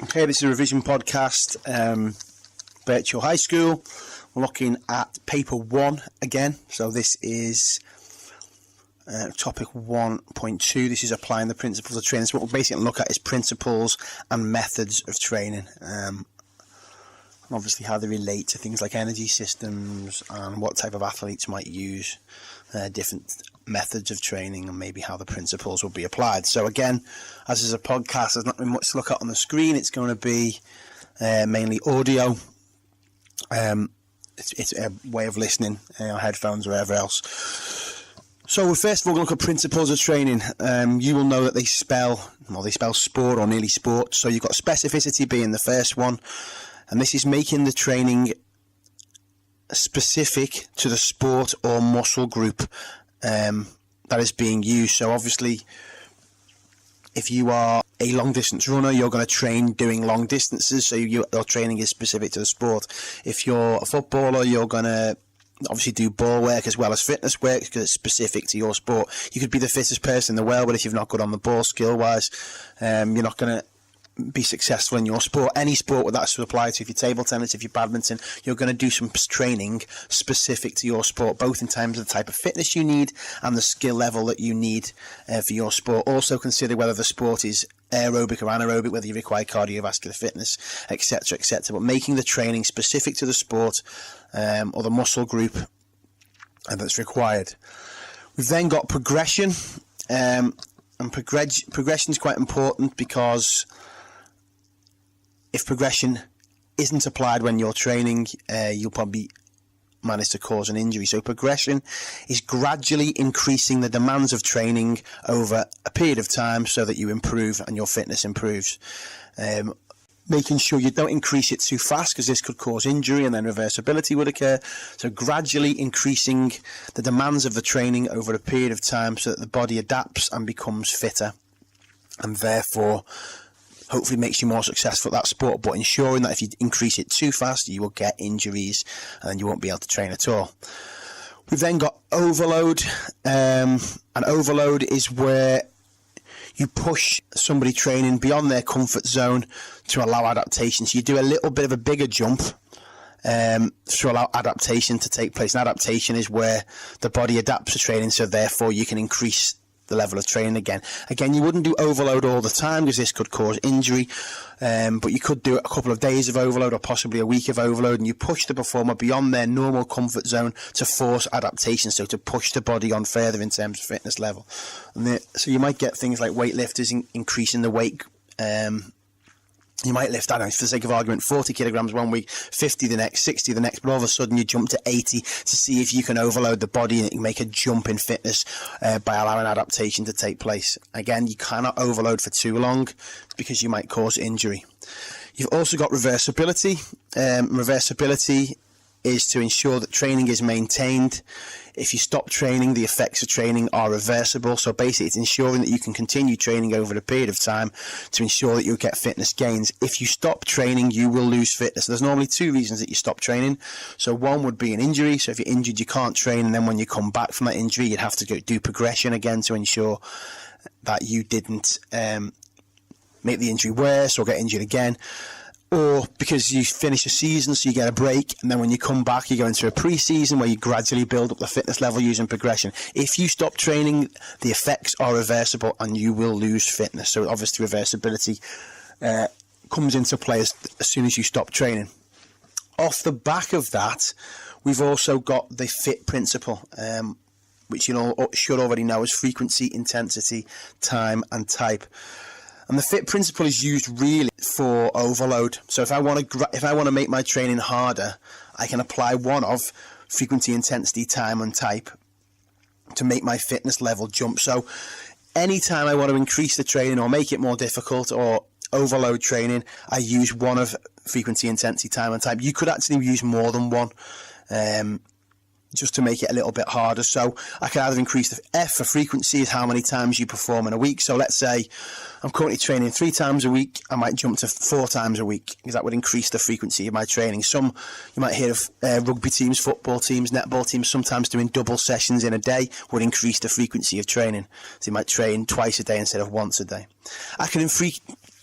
Okay, this is a revision podcast, Byrchall High School. We're looking at paper 1 again. So this is topic 1.2. This is applying the principles of training. So what we'll basically look at is principles and methods of training. And obviously how they relate to things like energy systems and what type of athletes might use different methods of training and maybe how the principles will be applied. So again, as is a podcast, there's not really much to look at on the screen. It's going to be mainly audio. It's a way of listening, headphones or whatever else. So first of all, we're going to look at principles of training. You will know that they spell sport or nearly sport. So you've got specificity being the first one, and this is making the training specific to the sport or muscle group that is being used. So obviously, if you are a long distance runner, you're going to train doing long distances, so your training is specific to the sport. If you're a footballer, you're going to obviously do ball work as well as fitness work because it's specific to your sport. You could be the fittest person in the world, but if you're not good on the ball skill wise, you're not going to be successful in your sport. Any sport with that should apply to. If you're table tennis, if you're badminton, you're going to do some training specific to your sport, both in terms of the type of fitness you need and the skill level that you need for your sport. Also consider whether the sport is aerobic or anaerobic, whether you require cardiovascular fitness, etc., etc. But making the training specific to the sport or the muscle group that's required. We've then got progression, and progression is quite important because if progression isn't applied when you're training, you'll probably manage to cause an injury. So progression is gradually increasing the demands of training over a period of time so that you improve and your fitness improves. Making sure you don't increase it too fast because this could cause injury and then reversibility would occur. So gradually increasing the demands of the training over a period of time so that the body adapts and becomes fitter, and therefore hopefully makes you more successful at that sport, but ensuring that if you increase it too fast, you will get injuries and you won't be able to train at all. We've then got overload, and overload is where you push somebody training beyond their comfort zone to allow adaptation. So you do a little bit of a bigger jump to allow adaptation to take place. And adaptation is where the body adapts to training, so therefore you can increase the level of training again. Again, you wouldn't do overload all the time because this could cause injury, but you could do a couple of days of overload or possibly a week of overload, and you push the performer beyond their normal comfort zone to force adaptation, so to push the body on further in terms of fitness level. So you might get things like weightlifters increasing the weight. You might lift, I don't know, for the sake of argument, 40 kilograms one week, 50 the next, 60 the next, but all of a sudden you jump to 80 to see if you can overload the body and make a jump in fitness by allowing adaptation to take place. Again, you cannot overload for too long because you might cause injury. You've also got reversibility. Reversibility is to ensure that training is maintained. If you stop training, the effects of training are reversible. So basically, it's ensuring that you can continue training over a period of time to ensure that you get fitness gains. If you stop training, you will lose fitness. There's normally two reasons that you stop training. So one would be an injury. So if you're injured, you can't train. And then when you come back from that injury, you'd have to go do progression again to ensure that you didn't make the injury worse or get injured again. Or because you finish a season, so you get a break, and then when you come back, you go into a pre-season where you gradually build up the fitness level using progression. If you stop training, the effects are reversible and you will lose fitness. So obviously reversibility comes into play as soon as you stop training. Off the back of that, we've also got the FIT principle, which you should already know as frequency, intensity, time and type. And the FIT principle is used really for overload. So if I want to make my training harder, I can apply one of frequency, intensity, time and type to make my fitness level jump. So anytime I want to increase the training or make it more difficult or overload training, I use one of frequency, intensity, time and type. You could actually use more than one. Just to make it a little bit harder. So I can either increase the F for frequency, is how many times you perform in a week. So let's say I'm currently training 3 times a week. I might jump to 4 times a week because that would increase the frequency of my training. Some you might hear of rugby teams, football teams, netball teams sometimes doing double sessions in a day would increase the frequency of training. So you might train twice a day instead of once a day. I can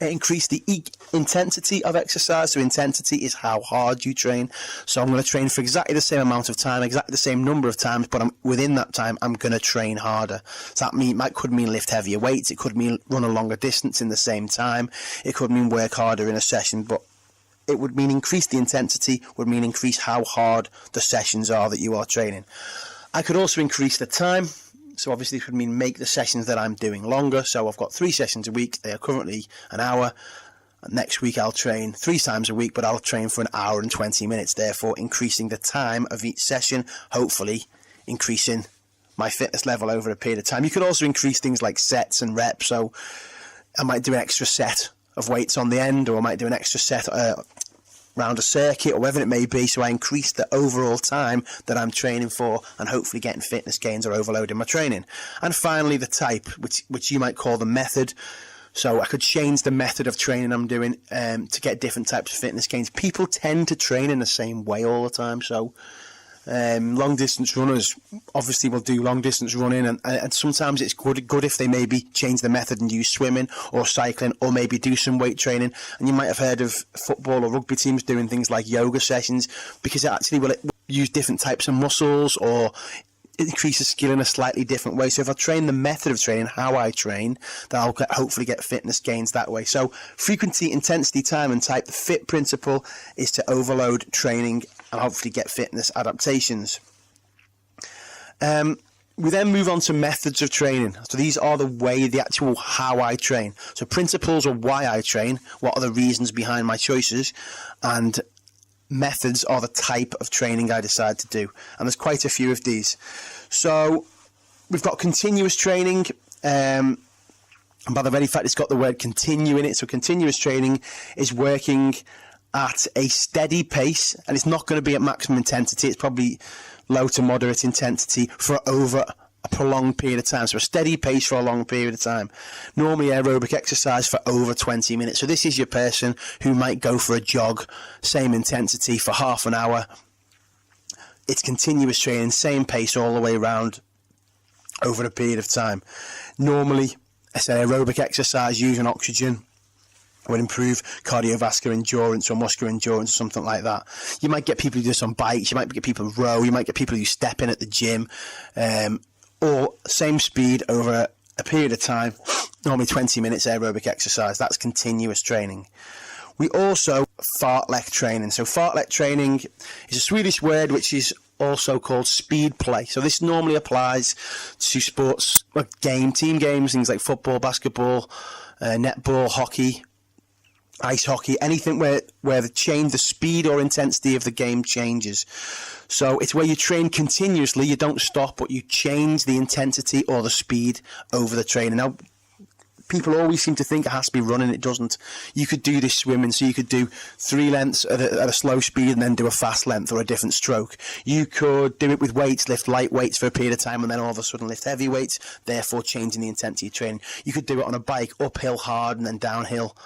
Increase the intensity of exercise. So intensity is how hard you train. So I'm going to train for exactly the same amount of time, exactly the same number of times, but within that time, I'm going to train harder. So that could mean lift heavier weights. It could mean run a longer distance in the same time. It could mean work harder in a session, but it would mean increase the intensity, would mean increase how hard the sessions are that you are training. I could also increase the time. So obviously it would mean make the sessions that I'm doing longer. So I've got 3 sessions a week. They are currently an hour. Next week I'll train 3 times a week, but I'll train for an hour and 20 minutes, therefore increasing the time of each session, hopefully increasing my fitness level over a period of time. You could also increase things like sets and reps. So I might do an extra set of weights on the end, or I might do an extra set around a circuit, or whatever it may be, so I increase the overall time that I'm training for and hopefully getting fitness gains or overloading my training. And finally, the type, which you might call the method. So I could change the method of training I'm doing to get different types of fitness gains. People tend to train in the same way all the time, so long distance runners obviously will do long distance running, and sometimes it's good if they maybe change the method and use swimming or cycling, or maybe do some weight training. And you might have heard of football or rugby teams doing things like yoga sessions, because it actually will use different types of muscles or increase the skill in a slightly different way. So if I train the method of training, how I train, then I'll hopefully get fitness gains that way. So frequency, intensity, time and type. The FIT principle is to overload training and hopefully get fitness adaptations. We then move on to methods of training. So these are the actual how I train. So principles are why I train, what are the reasons behind my choices, and methods are the type of training I decide to do. And there's quite a few of these. So we've got continuous training, and by the very fact it's got the word continue in it. So continuous training is working at a steady pace, and it's not going to be at maximum intensity. It's probably low to moderate intensity for over a prolonged period of time. So a steady pace for a long period of time. Normally aerobic exercise for over 20 minutes. So this is your person who might go for a jog, same intensity for half an hour. It's continuous training, same pace all the way around over a period of time. Normally, I say aerobic exercise using oxygen would improve cardiovascular endurance or muscular endurance or something like that. You might get people who do this on bikes, you might get people who row, you might get people who step in at the gym, or same speed over a period of time, normally 20 minutes aerobic exercise. That's continuous training. We also fartlek training. So fartlek training is a Swedish word which is also called speed play. So this normally applies to sports, like team games, things like football, basketball, netball, hockey, ice hockey, anything where the speed or intensity of the game changes. So it's where you train continuously, you don't stop, but you change the intensity or the speed over the training. Now, people always seem to think it has to be running. It doesn't. You could do this swimming, so you could do 3 lengths at a slow speed and then do a fast length or a different stroke. You could do it with weights, lift light weights for a period of time and then all of a sudden lift heavy weights, therefore changing the intensity of training. You could do it on a bike, uphill hard and then downhill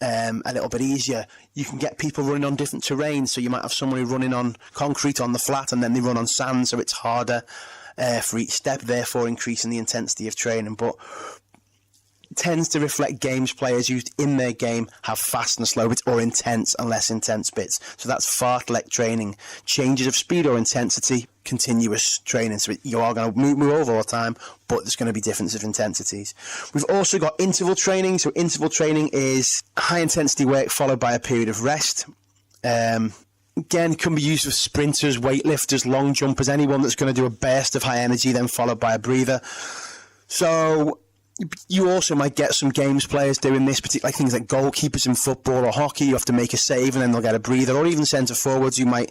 a little bit easier. You can get people running on different terrains, so you might have someone running on concrete on the flat and then they run on sand, so it's harder for each step, therefore increasing the intensity of training. But tends to reflect games players used in their game have fast and slow bits, or intense and less intense bits. So that's fartlek training. Changes of speed or intensity, continuous training. So you are going to move over all the time, but there's going to be differences of intensities. We've also got interval training. So interval training is high intensity work followed by a period of rest. Again, can be used for sprinters, weightlifters, long jumpers, anyone that's going to do a burst of high energy then followed by a breather. So you also might get some games players doing this, particularly things like goalkeepers in football or hockey. You have to make a save and then they'll get a breather, or even centre forwards, you might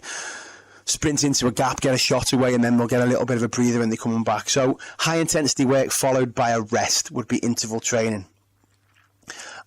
sprint into a gap, get a shot away, and then they'll get a little bit of a breather when they're coming back. So high intensity work followed by a rest would be interval training.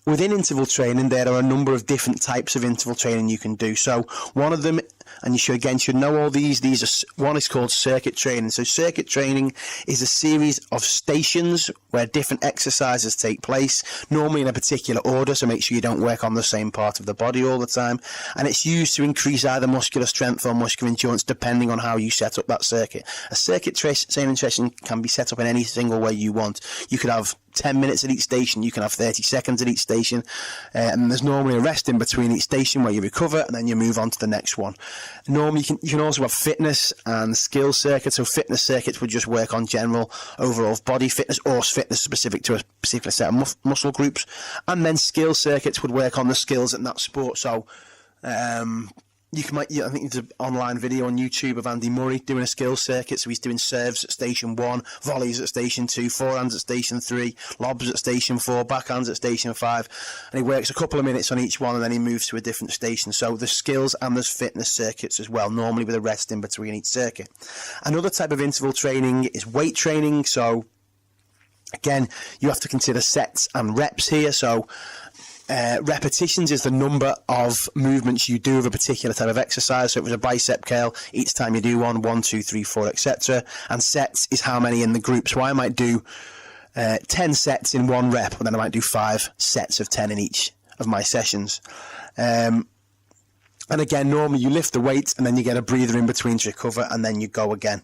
Within interval training, there are a number of different types of interval training you can do. So one of them, and you should know all these one is called circuit training. So circuit training is a series of stations where different exercises take place, normally in a particular order, so make sure you don't work on the same part of the body all the time. And it's used to increase either muscular strength or muscular endurance, depending on how you set up that circuit. A circuit training session can be set up in any single way you want. You could have 10 minutes at each station, you can have 30 seconds at each station, and there's normally a rest in between each station where you recover and then you move on to the next one. Normally you can also have fitness and skill circuits. So fitness circuits would just work on general overall body fitness, or fitness specific to a particular set of muscle groups, and then skill circuits would work on the skills in that sport. So I think there's an online video on YouTube of Andy Murray doing a skills circuit. So he's doing serves at station 1, volleys at station 2, forehands at station 3, lobs at station 4, backhands at station 5, and he works a couple of minutes on each one and then he moves to a different station. So there's skills and there's fitness circuits as well, normally with a rest in between each circuit. Another type of interval training is weight training. So again, you have to consider sets and reps here. So repetitions is the number of movements you do of a particular type of exercise. So if it was a bicep curl, each time you do 1, 2, 3, 4, etc. And sets is how many in the group. So I might do 10 sets in one rep, and then I might do 5 sets of 10 in each of my sessions. And again, normally you lift the weight and then you get a breather in between to recover, and then you go again.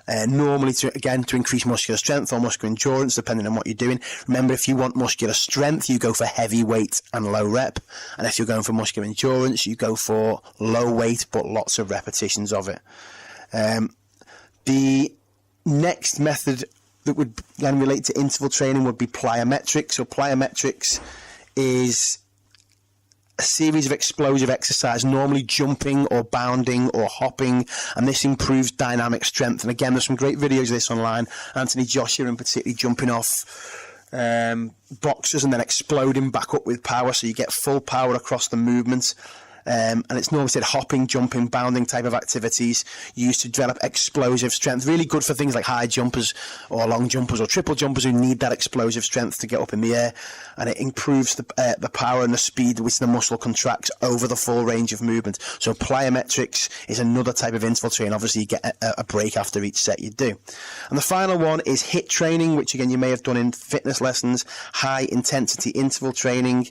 Normally to increase muscular strength or muscular endurance, depending on what you're doing. Remember, if you want muscular strength, you go for heavy weight and low rep, and if you're going for muscular endurance, you go for low weight but lots of repetitions of it. The next method that would then relate to interval training would be plyometrics. So plyometrics is a series of explosive exercise, normally jumping or bounding or hopping, and this improves dynamic strength. And again, there's some great videos of this online. Anthony Joshua in particular jumping off boxes and then exploding back up with power, so you get full power across the movement. And it's normally said hopping, jumping, bounding type of activities used to develop explosive strength. Really good for things like high jumpers or long jumpers or triple jumpers who need that explosive strength to get up in the air. And it improves the power and the speed which the muscle contracts over the full range of movement. So plyometrics is another type of interval training. Obviously you get a break after each set you do. And the final one is HIIT training, which again you may have done in fitness lessons, high intensity interval training.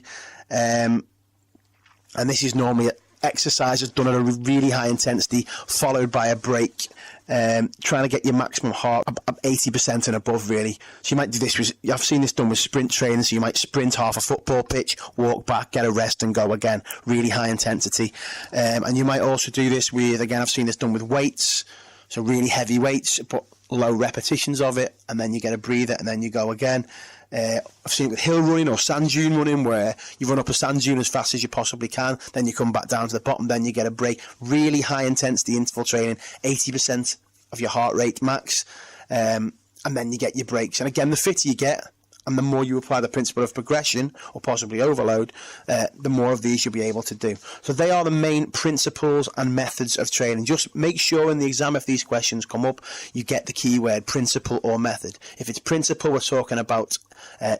And this is normally exercises done at a really high intensity, followed by a break, trying to get your maximum heart up 80% and above, really. So you might do this with, I've seen this done with sprint training, so you might sprint half a football pitch, walk back, get a rest and go again. Really high intensity. And you might also do this with, again, I've seen this done with weights, so really heavy weights, but low repetitions of it, and then you get a breather and then you go again. I've seen it with hill running or sand dune running, where you run up a sand dune as fast as you possibly can, then you come back down to the bottom, then you get a break. Really high intensity interval training, 80% of your heart rate max, and then you get your breaks. And again, the fitter you get and the more you apply the principle of progression or possibly overload, the more of these you'll be able to do. So they are the main principles and methods of training. Just make sure in the exam, if these questions come up, you get the keyword principle or method. If it's principle, we're talking about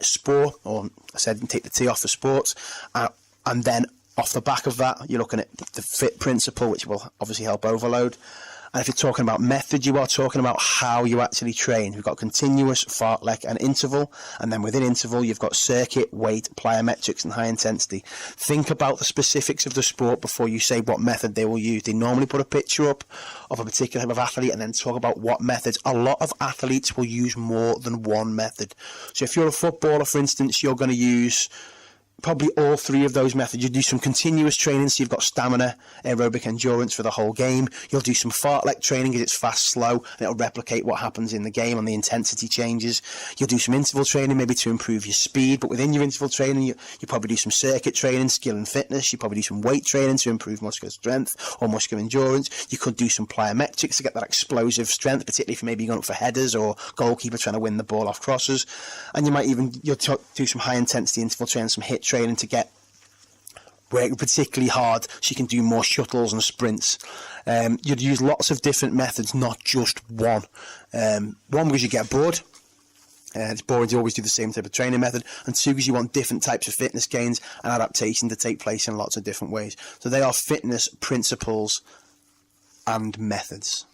sport, or I said take the T off for sports, and then off the back of that you're looking at the fit principle, which will obviously help overload. And if you're talking about method, you are talking about how you actually train. We've got continuous, fartlek and interval, and then within interval you've got circuit, weight, plyometrics and high intensity. Think about the specifics of the sport before you say what method they will use. They normally put a picture up of a particular type of athlete and then talk about what methods. A lot of athletes will use more than one method. So if you're a footballer, for instance, you're going to use probably all 3 of those methods. You do some continuous training, so you've got stamina, aerobic endurance for the whole game. You'll do some fartlek training because it's fast, slow, and it'll replicate what happens in the game and the intensity changes. You'll do some interval training maybe to improve your speed, but within your interval training you probably do some circuit training, skill and fitness. You probably do some weight training to improve muscular strength or muscular endurance. You could do some plyometrics to get that explosive strength, particularly if maybe you're going up for headers or goalkeeper trying to win the ball off crosses. And you might even do some high intensity interval training, some HIIT training to get work particularly hard so you can do more shuttles and sprints. You'd use lots of different methods, not just one. One, because you get bored. It's boring to always do the same type of training method. And 2, because you want different types of fitness gains and adaptation to take place in lots of different ways. So they are fitness principles and methods.